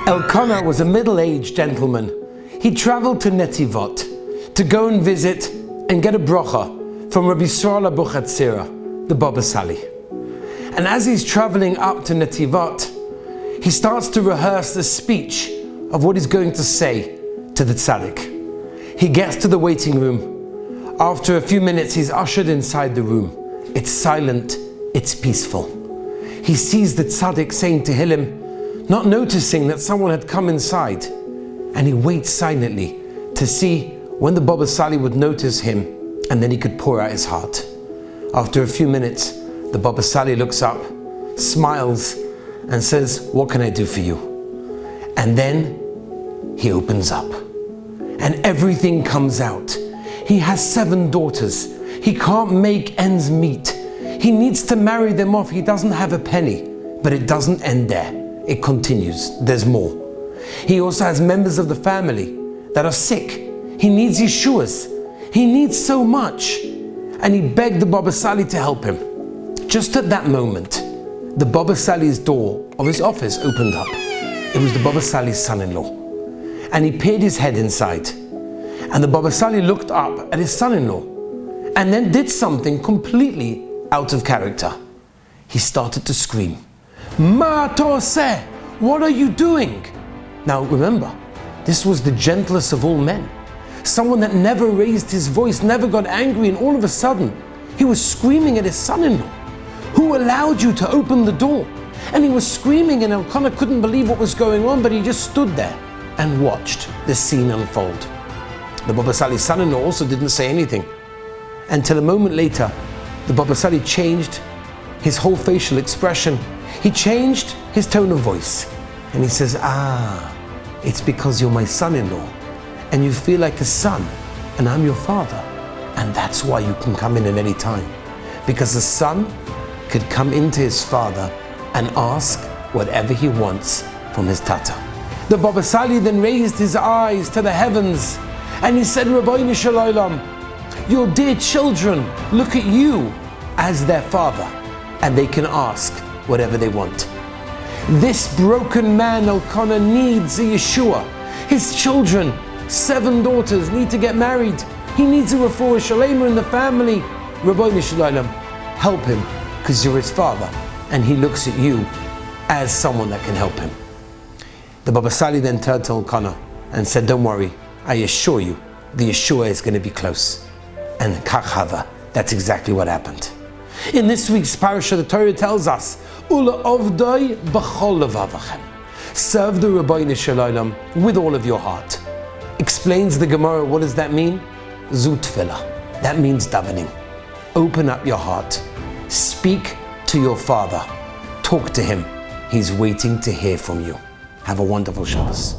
Elkanah was a middle-aged gentleman. He traveled to Netivot to go and visit and get a bracha from Rabbi Yisrael Abuchatzira, the Baba Sali. And as he's traveling up to Netivot, he starts to rehearse the speech of what he's going to say to the tzaddik. He gets to the waiting room. After a few minutes, he's ushered inside the room. It's silent, it's peaceful. He sees the tzaddik saying Tehillim, not noticing that someone had come inside, and he waits silently to see when the Baba Sali would notice him, and then he could pour out his heart. After a few minutes, the Baba Sali looks up, smiles, and says, "What can I do for you?" And then he opens up, and everything comes out. He has 7 daughters. He can't make ends meet. He needs to marry them off. He doesn't have a penny, but it doesn't end there. It continues. There's more. He also has members of the family that are sick. He needs Yeshuas. He needs so much. And he begged the Baba Sali to help him. Just at that moment, the Baba Sali's door of his office opened up. It was the Baba Sali's son-in-law. And he peered his head inside. And the Baba Sali looked up at his son-in-law and then did something completely out of character. He started to scream, "Ma toseh, what are you doing?" Now remember, this was the gentlest of all men. Someone that never raised his voice, never got angry, and all of a sudden, he was screaming at his son-in-law. "Who allowed you to open the door?" And he was screaming, and Elkanah couldn't believe what was going on, but he just stood there and watched the scene unfold. The Baba Sali's son-in-law also didn't say anything. Until a moment later, the Baba Sali changed his whole facial expression. He changed his tone of voice. And he says, "It's because you're my son-in-law. And you feel like a son. And I'm your father. And that's why you can come in at any time. Because a son could come into his father and ask whatever he wants from his tata." The Baba Sali then raised his eyes to the heavens. And he said, "Rabbeinu Shalom, your dear children look at you as their father, and they can ask whatever they want. This broken man, Elkanah, needs a Yeshua. His children, 7 daughters, need to get married. He needs a refuah shalema in the family. Rabbeinu Shalom, help him, because you're his father, and he looks at you as someone that can help him." The Baba Sali then turned to Elkanah and said, "Don't worry, I assure you, the Yeshua is going to be close." And kach hava, that's exactly what happened. In this week's Parshas, the Torah tells us, "Ula ovdai b'chol levavachem." Serve the Rabbeinu Shalom with all of your heart. Explains the Gemara, what does that mean? Zu tefillah. That means davening. Open up your heart. Speak to your Father. Talk to Him. He's waiting to hear from you. Have a wonderful Shabbos.